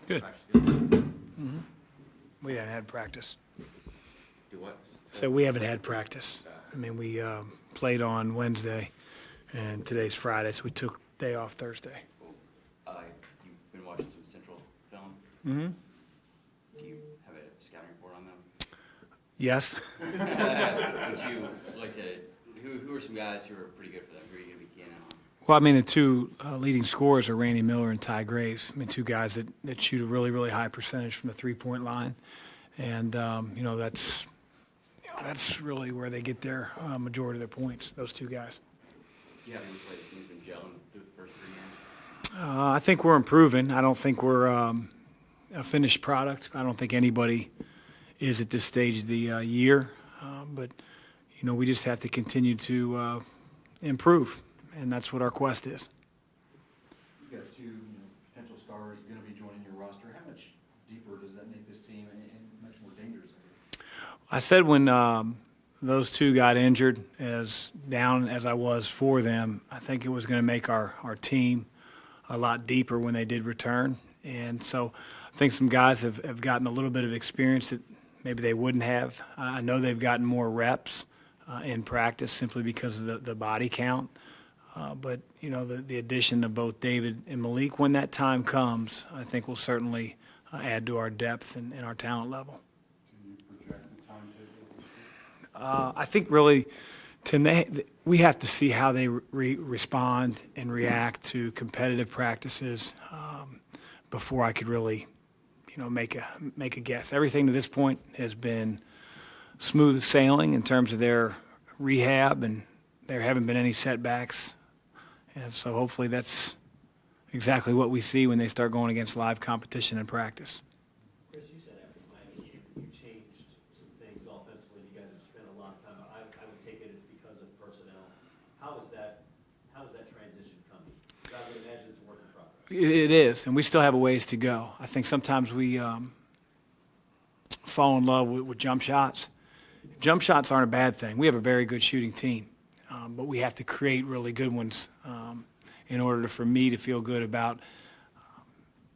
Good. We haven't had practice. Do what? So we haven't had practice. I mean, we played on Wednesday, and today's Friday, so we took day off Thursday. You've been watching some Central film. Mm-hmm. Do you have a scouting report on them? Yes. Would you like to? Who are some guys who are pretty good for them? Who are you going to be keying in on? Well, I mean, the two leading scorers are Randy Miller and Ty Graves. I mean, two guys that shoot a really, really high percentage from the three-point line. And, that's really where they get their majority of their points, those two guys. Do you have any play that seems to been gelling through the first 3 games? I think we're improving. I don't think we're a finished product. I don't think anybody is at this stage of the year. But, we just have to continue to improve, and that's what our quest is. You've got two potential stars going to be joining your roster. How much deeper does that make this team and much more dangerous? I said when those two got injured, as down as I was for them, I think it was going to make our team a lot deeper when they did return. And so I think some guys have gotten a little bit of experience that maybe they wouldn't have. I know they've gotten more reps in practice simply because of the body count. But, the addition of both David and Malik, when that time comes, I think will certainly add to our depth and our talent level. Can you project the timetable? I think really, Tim, we have to see how they respond and react to competitive practices before I could really, make a guess. Everything to this point has been smooth sailing in terms of their rehab, and there haven't been any setbacks. And so hopefully that's exactly what we see when they start going against live competition in practice. Chris, you said after Miami, you changed some things offensively. You guys have spent a lot of time. I would take it as because of personnel. How is that transition coming? I would imagine it's a work in progress. It is, and we still have a ways to go. I think sometimes we fall in love with jump shots. Jump shots aren't a bad thing. We have a very good shooting team, but we have to create really good ones in order for me to feel good about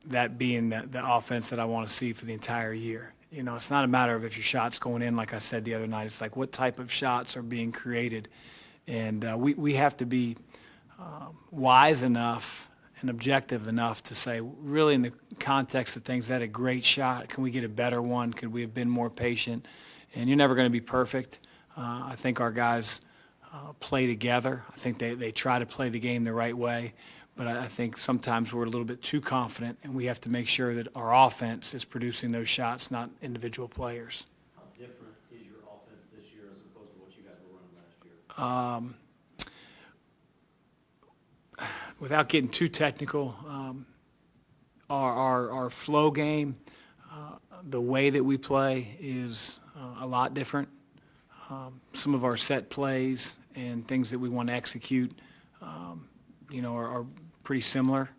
that being the offense that I want to see for the entire year. It's not a matter of if your shot's going in, like I said the other night. It's like what type of shots are being created. And we have to be wise enough and objective enough to say, really in the context of things, that a great shot, can we get a better one? Could we have been more patient? And you're never going to be perfect. I think our guys play together. I think they try to play the game the right way. But I think sometimes we're a little bit too confident, and we have to make sure that our offense is producing those shots, not individual players. How different is your offense this year as opposed to what you guys were running last year? Without getting too technical, our flow game, the way that we play is a lot different. Some of our set plays and things that we want to execute, are pretty similar.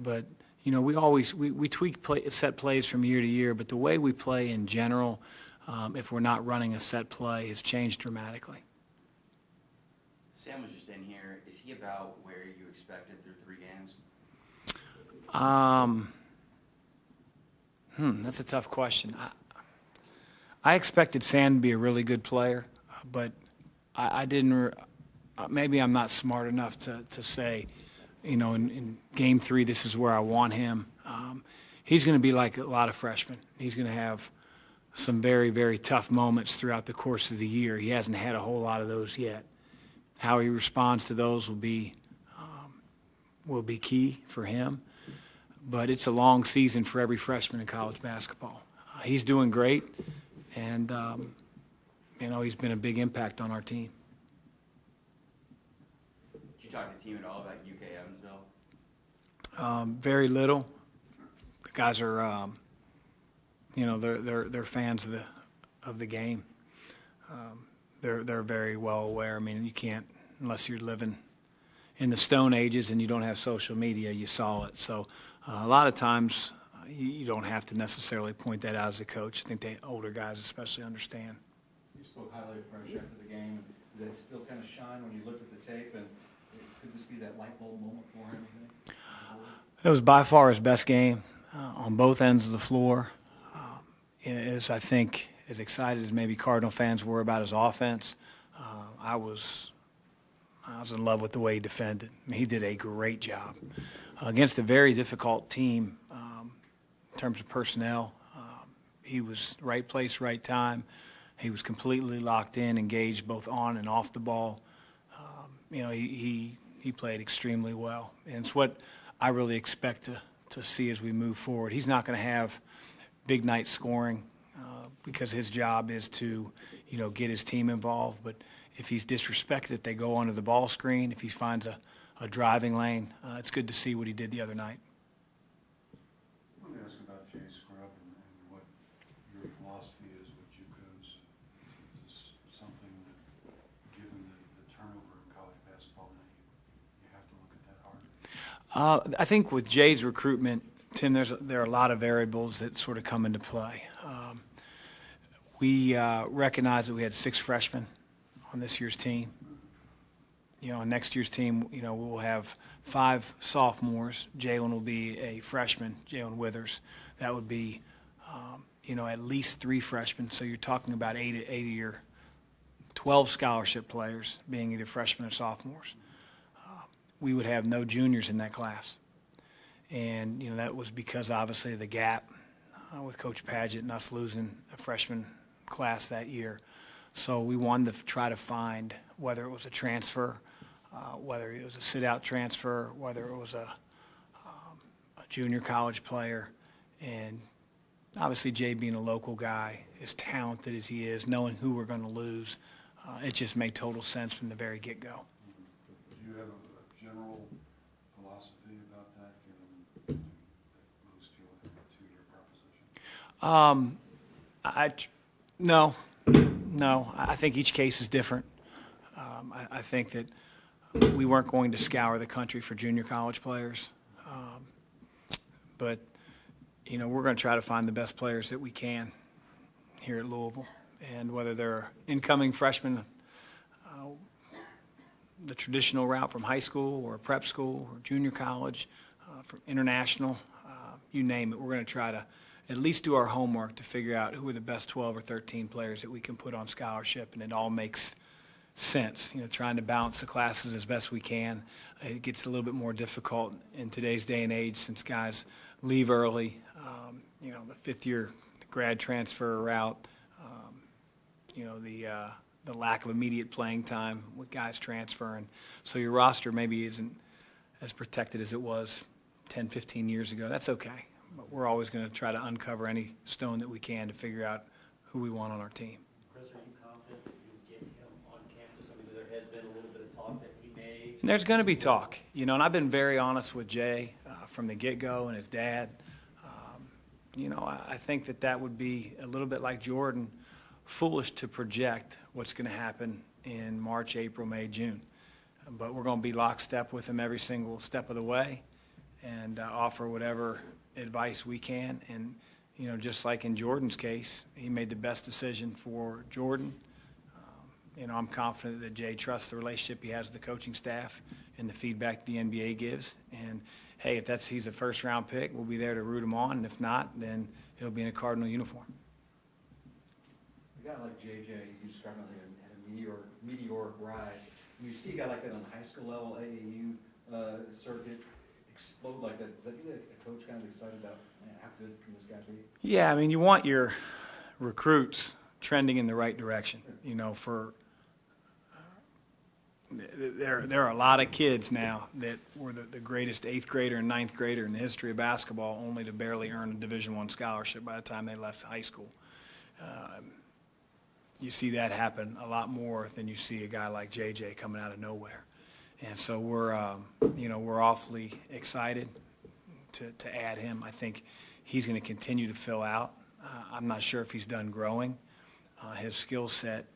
But, we tweak set plays from year to year, but the way we play in general, if we're not running a set play, has changed dramatically. Sam was just in here. Is he about where you expected through 3 games? That's a tough question. I expected Sam to be a really good player, but I didn't. Maybe I'm not smart enough to say, in Game 3, this is where I want him. He's going to be like a lot of freshmen. He's going to have some very, very tough moments throughout the course of the year. He hasn't had a whole lot of those yet. How he responds to those will be key for him. But it's a long season for every freshman in college basketball. He's doing great, and he's been a big impact on our team. Did you talk to the team at all about UK Evansville? Very little. The guys are, they're fans of the game. They're very well aware. I mean, you can't, unless you're living in the Stone Ages and you don't have social media, you saw it. So a lot of times you don't have to necessarily point that out as a coach. I think the older guys especially understand. You spoke highly of Fresh after the game. Did that still kind of shine when you looked at the tape? And could this be that light bulb moment for him? It was by far his best game on both ends of the floor. Is, I think, as excited as maybe Cardinal fans were about his offense, I was in love with the way he defended. I mean, he did a great job against a very difficult team in terms of personnel. He was right place, right time. He was completely locked in, engaged both on and off the ball. He played extremely well, and it's what I really expect to see as we move forward. He's not going to have big night scoring because his job is to, get his team involved. But if he's disrespected, if they go onto the ball screen, if he finds a driving lane, it's good to see what he did the other night. I want to ask about Jay Scrubb and what your philosophy is with JUCOs. Is this something that, given the turnover in college basketball now, you have to look at that hard? I think with Jay's recruitment, Tim, there are a lot of variables that sort of come into play. We recognize that we had 6 freshmen on this year's team. On next year's team, we will have 5 sophomores. Jalen will be a freshman, Jalen Withers. That would be, at least 3 freshmen. So you're talking about 8 of your 12 scholarship players being either freshmen or sophomores. We would have no juniors in that class. And, that was because, obviously, of the gap with Coach Padgett and us losing a freshman class that year. So we wanted to try to find, whether it was a transfer, whether it was a sit-out transfer, whether it was a junior college player. And obviously, Jay being a local guy, as talented as he is, knowing who we're going to lose, it just made total sense from the very get-go. Do you have a general philosophy about that, given that most feel like a 2-year proposition? No. I think each case is different. I think that we weren't going to scour the country for junior college players. But, we're going to try to find the best players that we can here at Louisville. And whether they're incoming freshmen, the traditional route from high school or prep school or junior college, from international, you name it, we're going to try to at least do our homework to figure out who are the best 12 or 13 players that we can put on scholarship, and it all makes sense. Trying to balance the classes as best we can. It gets a little bit more difficult in today's day and age since guys leave early. The fifth-year grad transfer route, the lack of immediate playing time with guys transferring. So your roster maybe isn't as protected as it was 10, 15 years ago. That's okay. But we're always going to try to uncover any stone that we can to figure out who we want on our team. Chris, are you confident that you get him on campus? I mean, there has been a little bit of talk that he may. And there's going to be talk, and I've been very honest with Jay from the get-go and his dad. I think that would be a little bit like Jordan, foolish to project what's going to happen in March, April, May, June. But we're going to be lockstep with him every single step of the way and offer whatever advice we can. And, just like in Jordan's case, he made the best decision for Jordan. I'm confident that Jay trusts the relationship he has with the coaching staff and the feedback the NBA gives. And, hey, if he's a first-round pick, we'll be there to root him on. And if not, then he'll be in a Cardinal uniform. A guy like JJ, you described him had a meteoric rise. When you see a guy like that on the high school level, AAU circuit, explode like that, does that get a coach kind of excited about, man, how good can this guy be? Yeah, I mean, you want your recruits trending in the right direction. There are a lot of kids now that were the greatest 8th grader and 9th grader in the history of basketball, only to barely earn a Division I scholarship by the time they left high school. You see that happen a lot more than you see a guy like JJ coming out of nowhere. And so we're awfully excited to add him. I think he's going to continue to fill out. I'm not sure if he's done growing. His skill set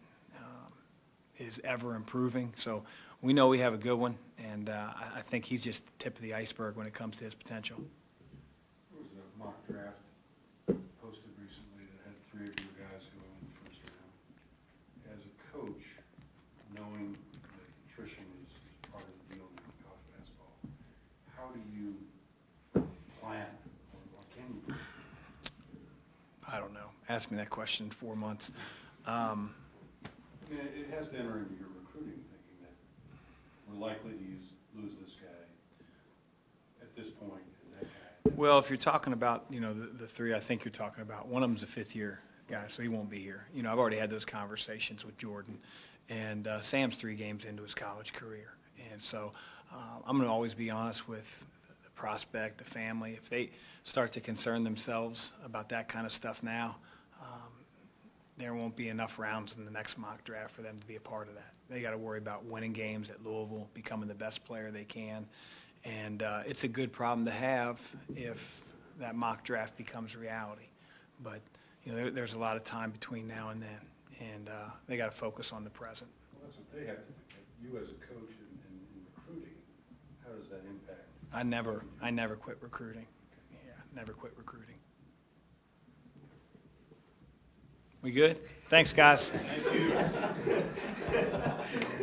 is ever improving. So we know we have a good one, and I think he's just the tip of the iceberg when it comes to his potential. There was a mock draft posted recently that had 3 of your guys going in the first round. As a coach, knowing that attrition is part of the deal in college basketball, how do you plan, or can you plan asked me that question in 4 months. I mean, it has to enter into your recruiting thinking that we're likely to lose this guy at this point and that guy. Well, if you're talking about, the three I think you're talking about, one of them's a fifth-year guy, so he won't be here. I've already had those conversations with Jordan, and Sam's 3 games into his college career. And so I'm going to always be honest with the prospect, the family. If they start to concern themselves about that kind of stuff now, there won't be enough rounds in the next mock draft for them to be a part of that. They got to worry about winning games at Louisville, becoming the best player they can. And it's a good problem to have if that mock draft becomes reality. But, there's a lot of time between now and then, and they got to focus on the present. Well, that's what they have to do. You as a coach in recruiting, how does that impact? I never quit recruiting. Yeah, never quit recruiting. We good? Thanks, guys. Thank you.